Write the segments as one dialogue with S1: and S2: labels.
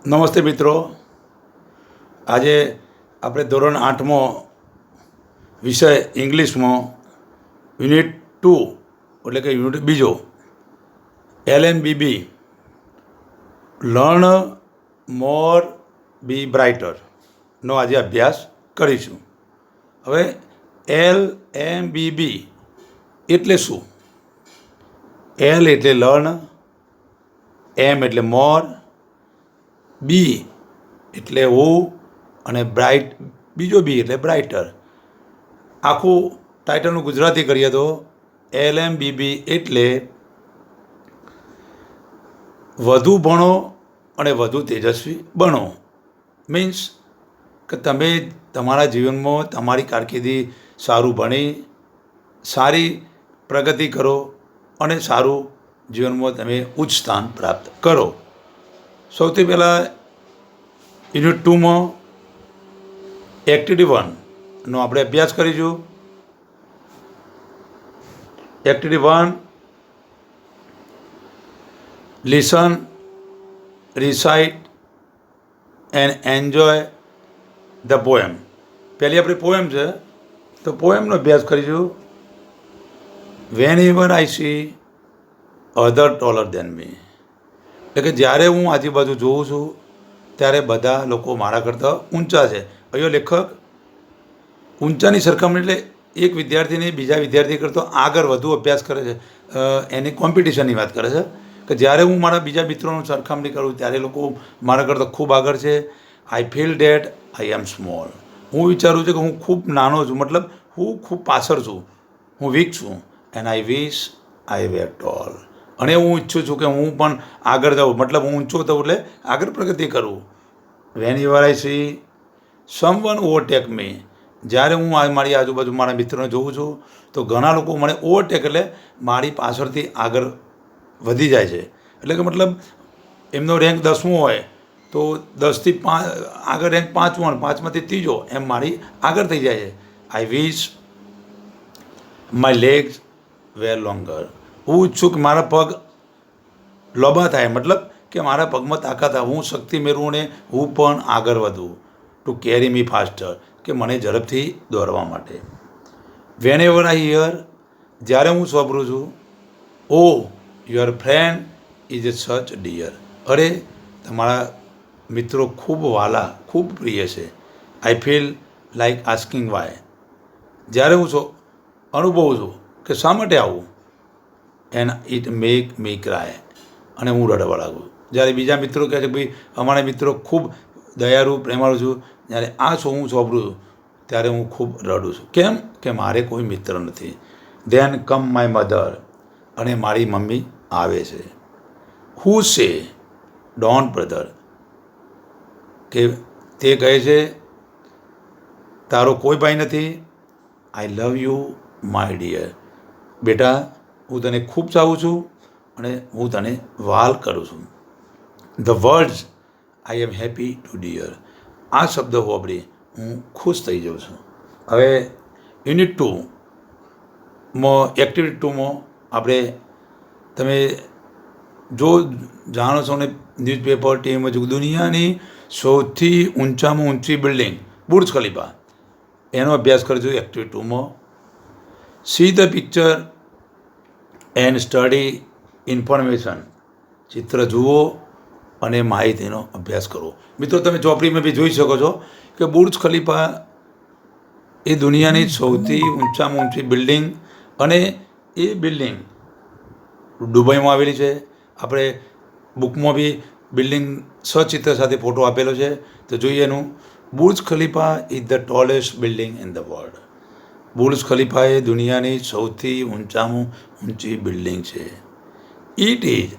S1: નમસ્તે મિત્રો. આજે આપણે ધોરણ 8મો વિષય ઇંગ્લિશમાં યુનિટ 2 એટલે કે યુનિટ બીજો LMBB લર્ન મોર બી બ્રાઇટરનો આજે અભ્યાસ કરીશું. હવે LMBB એટલે શું? L એટલે લર્ન, M એટલે મોર, બી એટલે હું અને બ્રાઇટ બીજો બી એટલે બ્રાઇટર. આખું ટાઇટલનું ગુજરાતી કરીએ તો LMBB એટલે વધુ ભણો અને વધુ તેજસ્વી બનો. મીન્સ કે તમે તમારા જીવનમાં તમારી કારકિર્દી સારું ભણી સારી પ્રગતિ કરો અને સારું જીવનમાં તમે ઉચ્ચ સ્થાન પ્રાપ્ત કરો. સૌથી પહેલાં યુનિટ 2માં એક્ટિવિટી 1નો આપણે અભ્યાસ કરીશું. Activity 1, listen, recite and enjoy the poem. પહેલી આપણી પોએમ છે તો પોએમનો અભ્યાસ કરીશું. Van ever I C other taller દેન મી, એટલે કે જ્યારે હું આજુબાજુ જોઉં છું ત્યારે બધા લોકો મારા કરતાં ઊંચા છે. અહીંયા લેખક ઊંચાની સરખામણી એટલે એક વિદ્યાર્થીને બીજા વિદ્યાર્થી કરતાં આગળ વધુ અભ્યાસ કરે છે, એની કોમ્પિટિશનની વાત કરે છે કે જ્યારે હું મારા બીજા મિત્રોની સરખામણી કરું ત્યારે લોકો મારા કરતાં ખૂબ આગળ છે. I feel that I am small. હું વિચારું છું કે હું ખૂબ નાનો છું, મતલબ હું ખૂબ પાછળ છું, હું વીક છું. And I wish I were tall. અને હું ઈચ્છું છું કે હું પણ આગળ જાઉં, મતલબ હું ઊંચો થઉં એટલે આગળ પ્રગતિ કરું. When you are I see someone overtake me, જ્યારે હું મારી આજુબાજુ મારા મિત્રોને જોઉં છું તો ઘણા લોકો મને ઓવરટેક એટલે મારી પાછળથી આગળ વધી જાય છે. એટલે કે મતલબ એમનો રેન્ક 10મો હોય તો 10થી 5 આગળ રેન્ક 5મો, 5માંથી ત્રીજો, એમ મારી આગળ થઈ જાય છે. આઈ વિશ માય લેગ્સ વેર લોંગર. હું ઈચ્છું કે મારા પગ લાંબા થાય, મતલબ કે મારા પગમાં તાકાત આવે, હું શક્તિ મેળવું ને હું પણ આગળ વધું. ટુ કેરી મી ફાસ્ટર, કે મને ઝડપથી દોરવા માટે. વેન એવર આઈ હિયર, જ્યારે હું સાંભળું છું, oh your friend is a such dear, અરે તમારા મિત્રો ખૂબ વાલા, ખૂબ પ્રિય છે. I feel like asking why, જ્યારે હું અનુભવું છું કે શા માટે આવું. And it make me cry, અને હું રડવા લાગું. જ્યારે બીજા મિત્રો કહે છે ભાઈ અમારા મિત્રો ખૂબ દયાળુ પ્રેમાળુ છું, જ્યારે આ હું સાંભળું છું ત્યારે હું ખૂબ રડું છું. કેમ કે મારે કોઈ મિત્ર નથી. ધેન કમ માય મધર, અને મારી મમ્મી આવે છે. હુ સે ડોન્ટ બ્રધર, કે તે કહે છે તારો કોઈ ભાઈ નથી. આઈ લવ યુ માય ડિયર, બેટા હું તને ખૂબ ચાહું છું અને હું તને વહાલ કરું છું. The words I am happy to dear, આ શબ્દ વાપરી હું ખુશ થઈ જાઉં છું. હવે યુનિટ 2માં એક્ટિવિટી 2માં આપણે તમે જો જાણો છો ને ન્યૂઝપેપર ટીવીમાં જો દુનિયાની સૌથી ઊંચામાં ઊંચી બિલ્ડિંગ બુર્જ ખલીફા, એનો અભ્યાસ કરજો એક્ટિવિટી 2માં. See the picture and study information, ચિત્ર જુઓ અને માહિતીનો અભ્યાસ કરો. મિત્રો તમે ચોપડીમાં બી જોઈ શકો છો કે બુર્જ ખલીફા એ દુનિયાની સૌથી ઊંચામાં ઊંચી બિલ્ડિંગ, અને એ બિલ્ડિંગ દુબઈમાં આવેલી છે. આપણે બુકમાં બી બિલ્ડિંગ સચિત્ર સાથે ફોટો આપેલો છે તો જોઈએ એનું. Burj Khalifa is the tallest building in the world. Burj Khalifa એ દુનિયાની સૌથી ઊંચામાં ઊંચી બિલ્ડિંગ છે. It is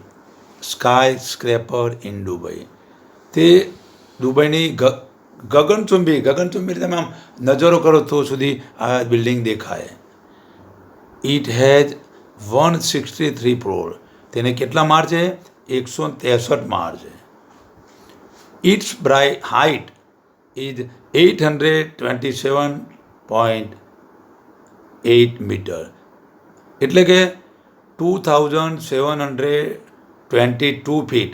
S1: skyscraper in Dubai, તે દુબઈની ગગનચુંબી તમે આમ નજરો કરો તો સુધી આ બિલ્ડિંગ દેખાય. ઇટ હેઝ 163 ફ્લોર, તેને કેટલા માળ છે? 163 માળ છે. ઇટ્સ હાઇટ ઇઝ 827.8 મીટર, એટલે કે 2722 ફીટ.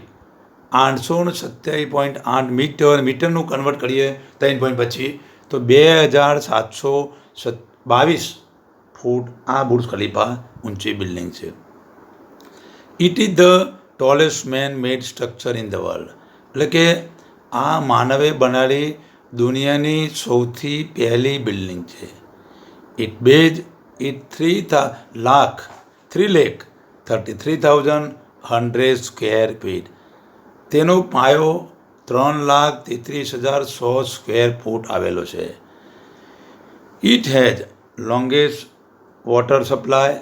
S1: 827.8 મીટરનું કન્વર્ટ કરીએ 3.25 તો 2722 ફૂટ આ બુર્જ ખલીફા ઊંચી બિલ્ડિંગ છે. It is the tallest main made structure in the world, એટલે કે આ માનવે બનાવેલી દુનિયાની સૌથી પહેલી બિલ્ડિંગ છે. It base it 3,33,100 square feet, તેનો પાયો 3,33,100 સ્ક્વેર ફૂટ આવેલો છે. It has longest water supply,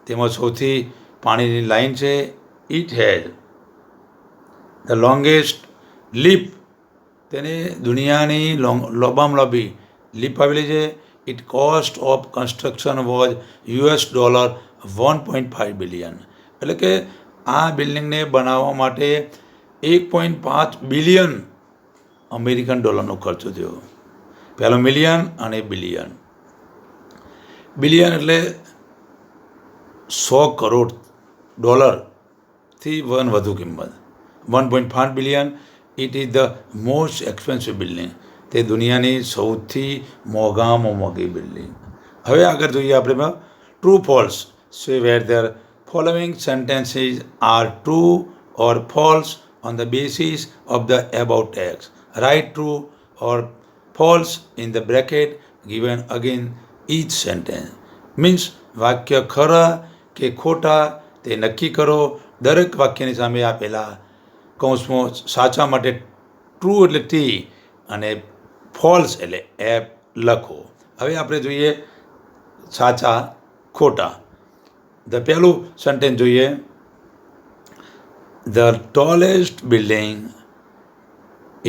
S1: તેમાં સૌથી પાણીની લાઈન છે. It has the longest leap, તેને દુનિયાની લાંબામાં લાંબી લીપ આવેલી છે. It cost of construction was $1.5 billion, એટલે કે આ બિલ્ડિંગને બનાવવા માટે 1.5 બિલિયન અમેરિકન ડોલરનો ખર્ચો થયો. પહેલો મિલિયન અને બિલિયન. બિલિયન એટલે 100 કરોડ ડોલરથી વધુ કિંમત. 1.5 billion. It is the most expensive building, તે દુનિયાની સૌથી મોંઘામાં મોંઘી બિલ્ડિંગ. હવે આગળ જોઈએ આપણે true false. Say whether following sentences are true or false on the basis of the above text. Write true or false in the bracket given again each sentence. Means વાક્ય ખરા કે ખોટા તે નક્કી કરો. દરેક વાક્યની સામે આપેલા કૌંસમાં સાચા માટે ટ્રુ એટલે ટી અને ફોલ્સ એટલે એફ લખો. હવે આપણે જોઈએ સાચા ખોટા. પહેલું સેન્ટેન્સ જોઈએ. The tallest building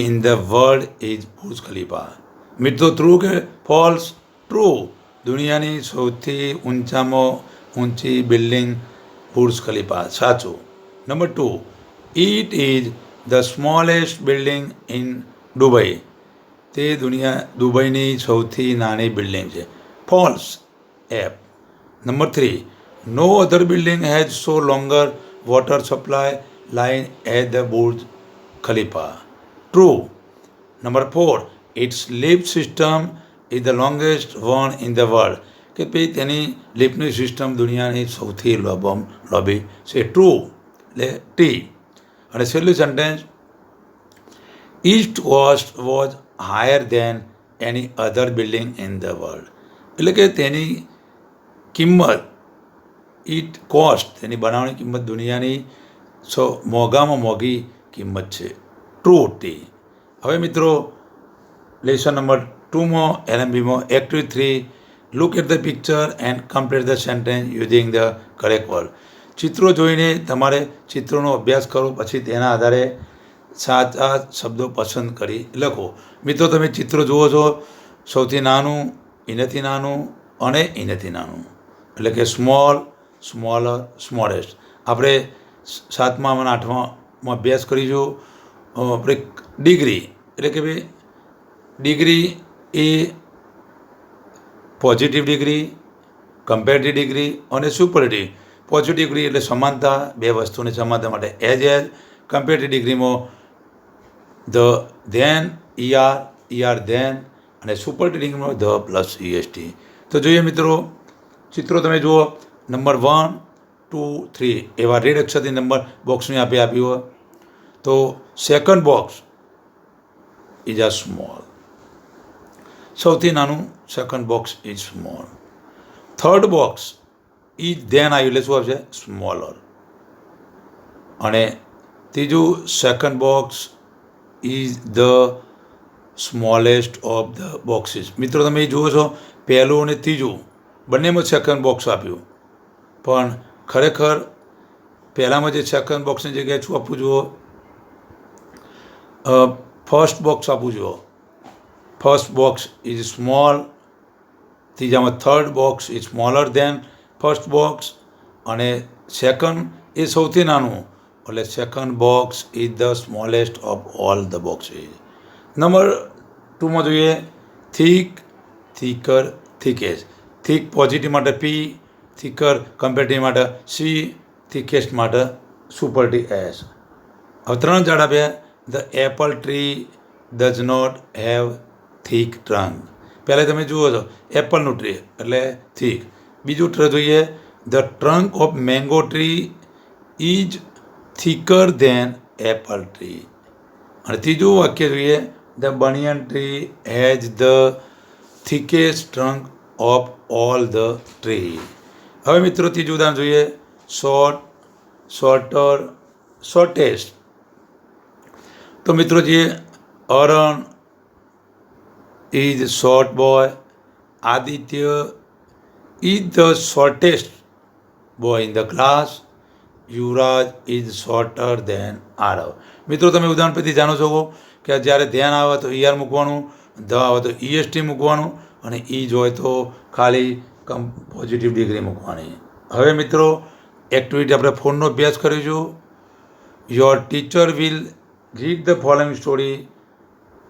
S1: in the world is Burj Khalifa. મિત્રો ટ્રુ કે ફોલ્સ? ટ્રુ. દુનિયાની સૌથી ઊંચામાં ઊંચી બિલ્ડિંગ બુર્જ ખલીફા. સાચું. Number 2, it is the smallest building in Dubai. તે દુબઈની સૌથી નાની બિલ્ડિંગ છે. False, F. Number 3, no other building has so longer water supply line at the Burj Khalifa. True. Number 4, its lift system is the longest one in the world. કે ભાઈ તેની લિફ્ટની system દુનિયાની સૌથી લાંબી છે. ટ્રુ એટલે ટી. અને છેલ્લું sentence, east coast was higher than any other building in the world, એટલે કે તેની કિંમત, ઇટ કોસ્ટ તેની બનાવવાની કિંમત દુનિયાની મોંઘામાં મોંઘી કિંમત છે. True tea. હવે મિત્રો લેસન નંબર 2માં LMBમાં activity 3, look at the picture and complete the sentence using the correct word. ચિત્રો જોઈને તમારે ચિત્રોનો અભ્યાસ કરો, પછી તેના આધારે સાચા શબ્દો પસંદ કરી લખો. મિત્રો તમે ચિત્રો જુઓ છો, સૌથી નાનું, એનાથી નાનું અને એનાથી નાનું, એટલે કે સ્મોલ, સ્મોલર, સ્મોલેસ્ટ. આપણે 7મા અને 8મામાં અભ્યાસ કરીશું. આપણે ડિગ્રી, એટલે કે ભાઈ ડિગ્રી એ પોઝિટિવ ડિગ્રી, કમ્પેરેટિવ ડિગ્રી અને સુપરલેટિવ. પોઝિટિવ ડિગ્રી એટલે સમાનતા, બે વસ્તુની સમાનતા માટે એઝ. કમ્પેરેટિવ ડિગ્રીમાં ધ, ધેન, ER ધેન, અને સુપરલેટિવ ડિગ્રીમાં ધ પ્લસ EST. તો જોઈએ મિત્રો, ચિત્રો તમે જુઓ. નંબર 1, 2, 3 એવા રેડ અક્ષરથી નંબર બોક્સની આપ્યું હોય. તો second box is a small, સૌથી નાનું second box is small. Third box is then આવ્યું એટલે શું આવશે? સ્મોલર. અને ત્રીજું second box is the smallest of the boxes. મિત્રો તમે એ જુઓ છો, પહેલું અને ત્રીજું બંનેમાં સેકન્ડ બોક્સ આપ્યું, પણ ખરેખર પહેલાંમાં જે સેકન્ડ બોક્સની જગ્યાએ શું આપવું જુઓ? ફર્સ્ટ બોક્સ આપવું જુઓ. First box is small. ત્રીજામાં third box is smaller than first box. અને સેકન્ડ એ સૌથી નાનું, એટલે second box is the smallest of all the boxes. Number 2માં જોઈએ. Thick, thicker, thickest. Thick positive માટે P, થીકર કમ્પેરેટિવ માટે C, થીકેસ્ટ માટે સુપરલેટિવ S. હવે 3 ઝાડ આપ્યા. The apple tree does not have thick trunk. પહેલાં તમે જુઓ છો એપલનું ટ્રી એટલે થીક. બીજું જોઈએ, the trunk of mango tree is thicker than apple tree. અને ત્રીજું વાક્ય જોઈએ, the banyan tree has the thickest trunk of all the tree. હવે મિત્રો ત્રીજું ઉદાહરણ જોઈએ, શોર્ટ, શોર્ટર, શોર્ટેસ્ટ. તો મિત્રો જોઈએ, Aran is short boy, Aditya is the shortest boy in the class, Yuvraj is shorter than Aarav. મિત્રો તમે ઉદાહરણ પરથી જાણો છો કે જ્યારે ધ્યાન આવે તો ER મૂકવાનું, ધ આવે તો EST મૂકવાનું, અને ઈ જ હોય તો ખાલી પોઝિટિવ ડિગ્રી મૂકવાની. હવે મિત્રો એક્ટિવિટી આપણે 4નો અભ્યાસ કરીશું. Your teacher will read the following story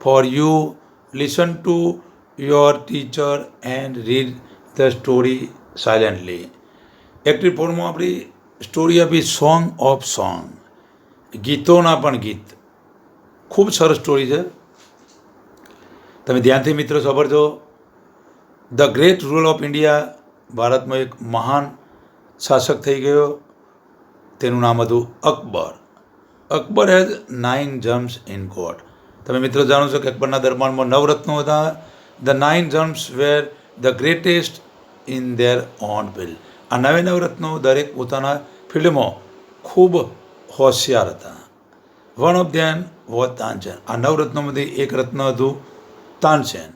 S1: for you. Listen to your teacher and read the story silently. Activity 4માં આપણી સ્ટોરી આપી સોંગ ઓફ સોંગ, ગીતોના પણ ગીત. ખૂબ સરસ સ્ટોરી છે, તમે ધ્યાનથી મિત્રો સાંભળજો. The great rule of India, ભારતમાં એક મહાન શાસક થઈ ગયો, તેનું નામ હતું Akbar. Akbar has 9 germs in court. તમે મિત્રો જાણો છો કે અકબરના દરબારમાં 9 રત્નો હતા. The 9 gems were the greatest in their own field. આ 9 રત્નો દરેક પોતાના ફિલ્ડમાં ખૂબ હોશિયાર હતા. One of them was Tansen. આ 9 રત્નોમાંથી એક રત્ન હતું તાનસેન,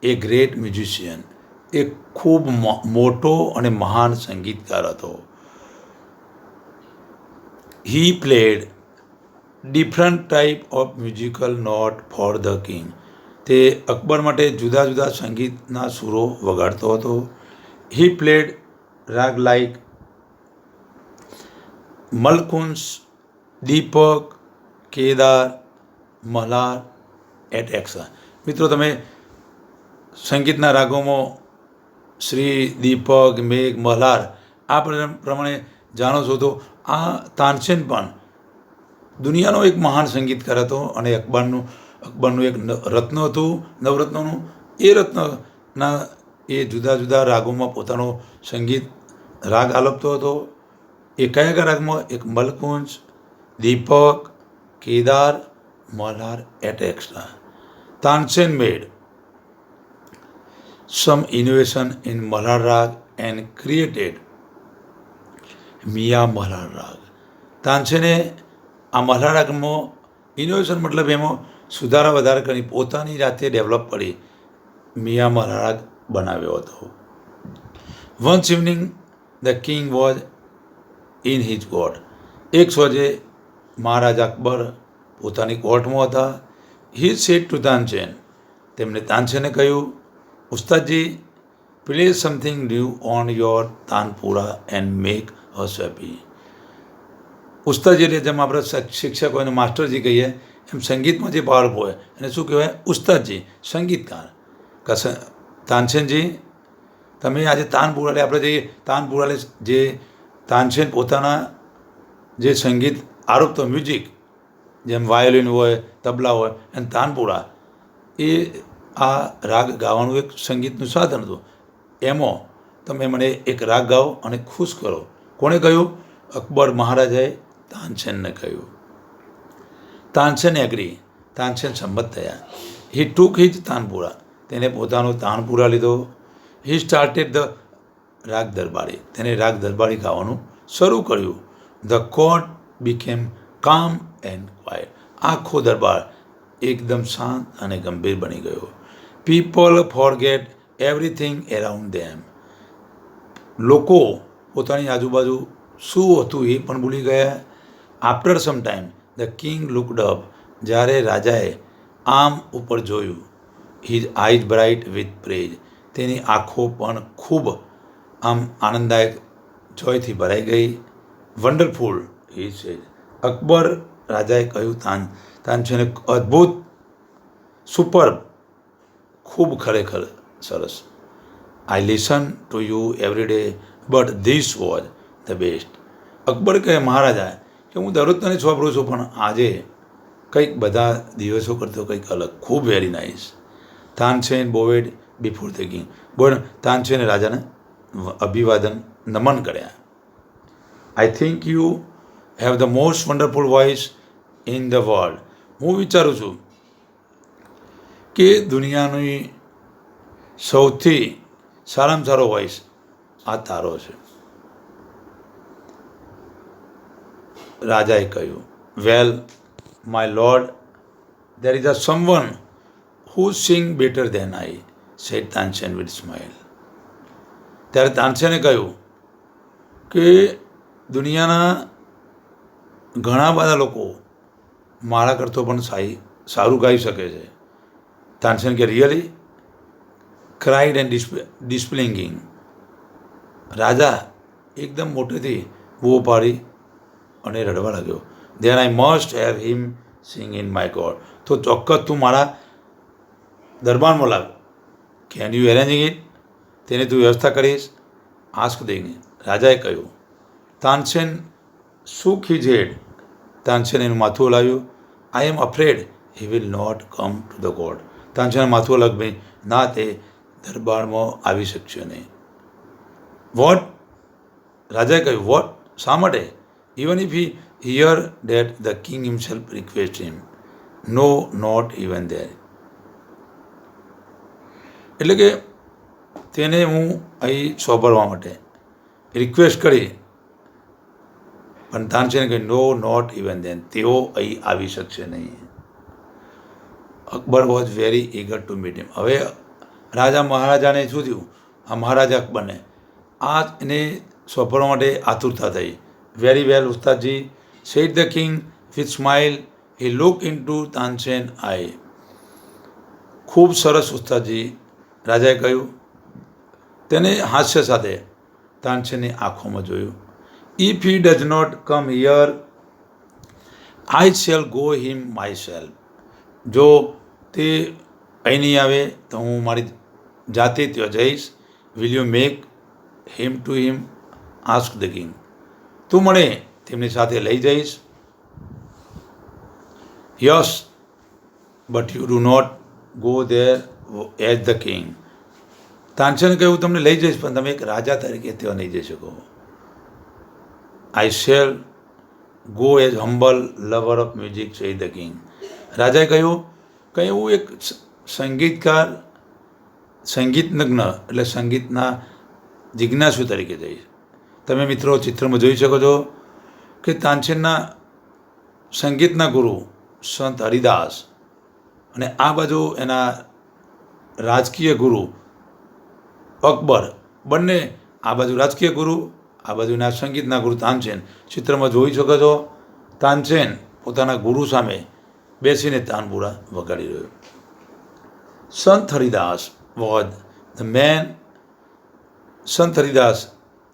S1: એ ગ્રેટ મ્યુઝિશિયન, એ ખૂબ મોટો અને મહાન સંગીતકાર હતો. He played different type of musical note for the king. તે અકબર માટે જુદા જુદા સંગીતના સુરો વગાડતો હતો. He played raga like Malkauns, દીપક, કેદાર, મલ્હાર એટેક્સા. મિત્રો તમે સંગીતના રાગોમાં શ્રી, દીપક, મેઘ, મલ્હાર આ પ્રમાણે જાણો છો. તો આ તાનસેન પણ દુનિયાનો એક મહાન સંગીતકાર હતો, અને અકબરનું એક રત્ન હતું 9 રત્નોનું. એ રત્નના એ જુદા જુદા રાગોમાં પોતાનો સંગીત રાગ આલપતો હતો. એ કયા કયા રાગમાં? એક મલકુંજ, દીપક, કેદાર, મલ્હાર એટેક્સા. તાનસેન મેડ some innovation in Malhar Rag and created મિયા મલ્હાર રાગ. તાનસેને આ મલ્હાર રાગમાં ઇનોવેશન મતલબ એમાં સુધારા વધારા કરી પોતાની જાતે ડેવલપ કરી મિયા મલ્હાર રાગ બનાવ્યો હતો. Once evening the king was in his court. એક સોજે મહારાજા અકબર પોતાની કોર્ટમાં હતા. He said to Tansen. તેમણે તાનસેને કહ્યું, Ustadji, play something new on your tanpura and make us happy. Ustadji એટલે જેમ આપણે શિક્ષક હોય ને માસ્ટરજી કહીએ, એમ સંગીતમાં જે પાવર હોય એને શું કહેવાય? ઉસ્તાદજી, સંગીતકાર. તાનસેનજી, તમે આજે તાનપુરા એટલે આપણે જઈએ તાનપુરા એટલે જે તાનસેન પોતાના જે સંગીત આરોપતો મ્યુઝિક, જેમ વાયોલિન હોય, તબલા હોય, અને તાનપુરા એ આ રાગ ગાવાનું એક સંગીતનું સાધન હતું. એમાં તમે મને એક રાગ ગાઓ અને ખુશ કરો. કોણે કહ્યું? અકબર મહારાજાએ તાનસેનને કહ્યું. તાનસેન એગ્રી. તાનસેન સંમત થયા. હી ટુક હિઝ તાનપુરા. તેને પોતાનો તાનપુરા લીધો. હી સ્ટાર્ટેડ ધ રાગ દરબારી. તેને રાગ દરબારી ગાવાનું શરૂ કર્યું. The court became calm and quiet. આખો દરબાર એકદમ શાંત અને ગંભીર બની ગયો. People forget everything around them. લોકો પોતાની આજુબાજુ શું હતું એ પણ ભૂલી ગયા. After some time the king looked up. જ્યારે રાજાએ આમ ઉપર જોયું. His eyes bright with praise. તેની આંખો પણ ખૂબ આમ આનંદદાયક જોયથી ભરાઈ ગઈ. Wonderful he said. અકબર રાજાએ કહ્યું તાનસેને, અદ્ભુત, સુપર, ખૂબ, ખરેખર સરસ. I listen to you every day but this was the best. Akbar કહે, મહારાજા, કે હું દરરોજ તને સાંભળું છું, પણ આજે કંઈક બધા દિવસો કરતો કંઈક અલગ, ખૂબ very nice. Tansen bowed before the king. તાનસેને રાજાને અભિવાદન નમન કર્યા. I think you have the most wonderful voice in the world. હું વિચારું છું કે દુનિયાની સૌથી સારામાં સારો વોઇસ આ તારો છે. રાજાએ કહ્યું, well my lord, there is a someone who sing better than I, said Tansen with smile. ત્યારે તાનસેને કહ્યું કે દુનિયાના ઘણા બધા લોકો મારા કરતો પણ સારું ગાઈ શકે છે. તાનસેન કે રિયલી? Cried and displeasing. રાજા એકદમ મોટેથી બૂઓ પાડી અને રડવા લાગ્યો. Then I must have him sing in my court. તો ચોક્કસ તું મારા દરબારમાં લાવ. Can you arranging it? તેને તું વ્યવસ્થા કરીશ? આસ્ક દેંગે. રાજાએ કહ્યું. Tansen shook his head. Tansen એનું માથું હલાવ્યું. I am afraid he will not come to the court. Tansen માથું હલાવ્યું, ના, તે દરબારમાં આવી શકશે નહીં. વોટ? રાજાએ કહ્યું, વોટ? શા માટે? Even if he hear that the king himself request him. No, not even there. એટલે કે તેને હું અહીં સોંપડવા માટે રિક્વેસ્ટ કરી, પણ તાનસેને કહ્યું, નો, નોટ ઇવન ધેન. તેઓ અહીં આવી શકશે નહીં. Akbar was very eager to meet him. હવે રાજા મહારાજાને શું થયું? આ મહારાજા અકબરને એને સોંપડવા માટે આતુરતા થઈ. Very well Ustadji, said the king with smile. He look into Tansen eye. ખૂબ સરસ ઉસ્તાદજી, રાજાએ કહ્યું. તેને હાસ્ય સાથે તાનસેનની આંખોમાં જોયું. If he does not come here I shall go him myself. જો તે અહીં નહીં આવે તો હું મારી જાતે ત્યાં જઈશ. Will you make him to him? Ask the king. તું મને તેમની સાથે લઈ જઈશ? Yes, but you do not go there as the king. તાનસેને કહ્યું, તમને લઈ જઈશ, પણ તમે એક રાજા તરીકે ત્યાં નહીં જઈ શકો. I shall go as humble lover of music, said the king. રાજાએ કહ્યું કે હું એક સંગીતકાર, સંગીતજ્ઞ એટલે સંગીતના જિજ્ઞાસુ તરીકે જઈશ. તમે મિત્રો ચિત્રમાં જોઈ શકો છો કે તાનસેનના સંગીતના ગુરુ સંત હરિદાસ અને આ બાજુ એના રાજકીય ગુરુ અકબર, બંને આ બાજુ રાજકીય ગુરુ, આ બાજુના સંગીતના ગુરુ તાનસેન. ચિત્રમાં જોઈ શકો છો તાનસેન પોતાના ગુરુ સામે બેસીને તાનપુરા વગાડી રહ્યો. સંત હરિદાસ વોઝ ધ મેન. સંત હરિદાસ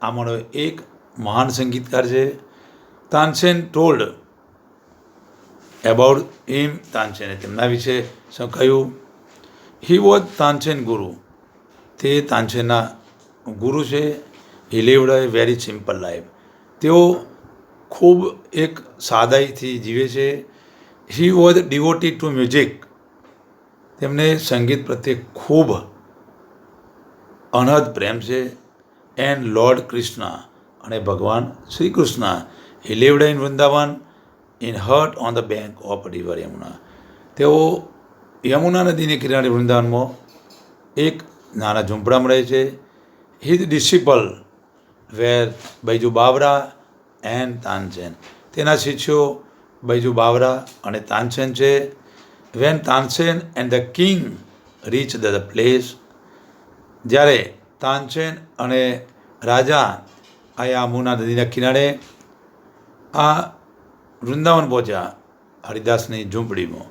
S1: આમાંનો એક મહાન સંગીતકાર છે. તાનસેન ટોલ્ડ એબાઉટ હિમ. તાનસેને તેમના વિશે શું કહ્યું? હી વોઝ તાનસેન ગુરુ. તે તાનસેનના ગુરુ છે. હી લીવડ એ વેરી સિમ્પલ લાઈફ. તેઓ ખૂબ એક સાદાઈથી જીવે છે. He was devoted to music. તેમને સંગીત પ્રત્યે ખૂબ અનહદ પ્રેમ છે. એન્ડ લોર્ડ કૃષ્ણ અને ભગવાન Shri Krishna. He lived in Vrindavan in hut on the bank of river Yamuna. તેઓ યમુના નદીની કિનારે વૃંદાવનમાં એક નાના ઝૂંપડામાં રહે છે. His disciple were Baiju Bawra and Tansen. તેના શિષ્યો બૈજુ બાવરા અને તાનસેન છે. When Tansen and the king reach the place. જ્યારે તાનસેન અને રાજા આ યમુના નદીના કિનારે આ વૃંદાવન પહોંચ્યા હરિદાસની ઝૂંપડીમાં.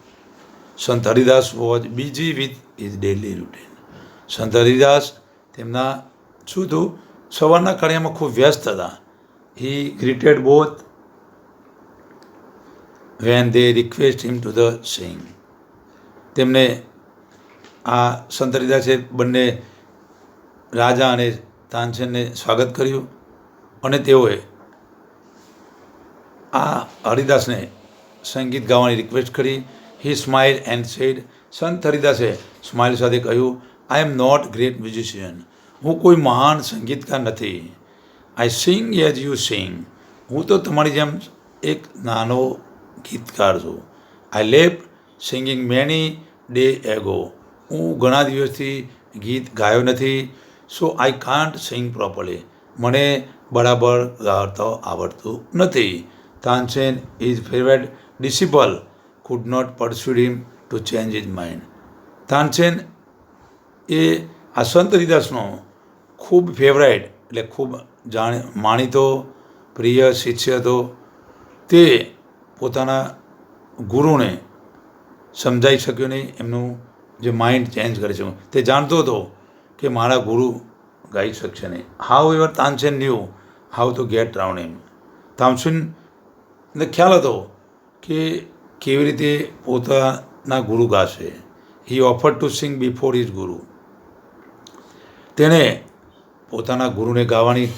S1: સંત Haridas was busy with his daily routine. સંત હરિદાસ તેમના શું થયું? સવારના કાર્યમાં ખૂબ વ્યસ્ત હતા. He greeted both when they request him to the sing. તેમને આ સંત હરિદાસે બંને રાજા અને તાનસેનને સ્વાગત કર્યું અને તેઓએ આ હરિદાસને સંગીત ગાવાની રિક્વેસ્ટ કરી. હી સ્માઇલ એન્ડ સેડ, સંત હરિદાસે સ્માઇલ સાથે કહ્યું, આઈ એમ નોટ ગ્રેટ મ્યુઝિશિયન, હું કોઈ મહાન સંગીતકાર નથી. આઈ સિંગ એઝ યુ સિંગ, હું તો તમારી જેમ એક નાનો ગીતકાર છું. I left singing many day ago, હું ઘણા દિવસથી ગીત ગાયો નથી. સો આઈ કાન્ટ સિંગ પ્રોપરલી, મને બરાબર ગાતો આવડતું નથી. Tansen is favourite disciple could not persuade him to change his mind. Tansen એ આ સંત હરિદાસનો ખૂબ ફેવરાઇટ એટલે ખૂબ માણીતો પ્રિય શિષ્ય હતો. તે પોતાના ગુરુને સમજાવી શક્યો નહીં, એમનું જે માઇન્ડ ચેન્જ કરી શક્યું. તે જાણતો હતો કે મારા ગુરુ ગાઈ શકશે નહીં. However Tansen knew how to get round him. તાનસેનને ખ્યાલ હતો કે કેવી રીતે પોતાના ગુરુ ગાશે. He offer to sing before his guru, તેણે પોતાના ગુરુને ગાવાની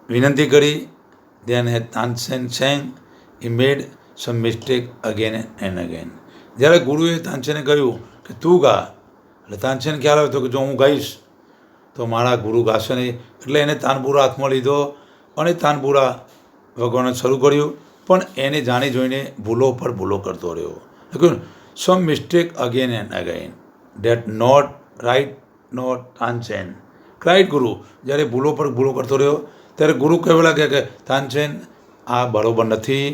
S1: વિનંતી કરી. Then Tansen sang, he made some mistake again and again. જ્યારે ગુરુએ તાનસેને કહ્યું કે તું ગા, એટલે તાનસેન ખ્યાલ આવ્યો હતો કે જો હું ગાઈશ તો મારા ગુરુ ગાશે નહીં. એટલે એને તાનપુરા હાથમાં લીધો અને તાનપુરા વગાડવાનું શરૂ કર્યું. પણ એને જાણી જોઈને ભૂલો પર ભૂલો કરતો રહ્યો. Some mistake again and again that not right note Tansen right guru. જ્યારે ભૂલો પર ભૂલો કરતો રહ્યો ત્યારે ગુરુ કહેવા લાગ્યા કે તાનસેન આ બરાબર નથી.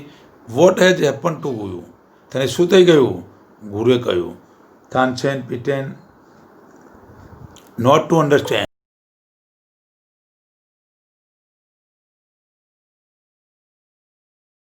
S1: What has happen to you, તને શું થઈ ગયું? ગુરુએ કહ્યું. Tansen pretend not to understand.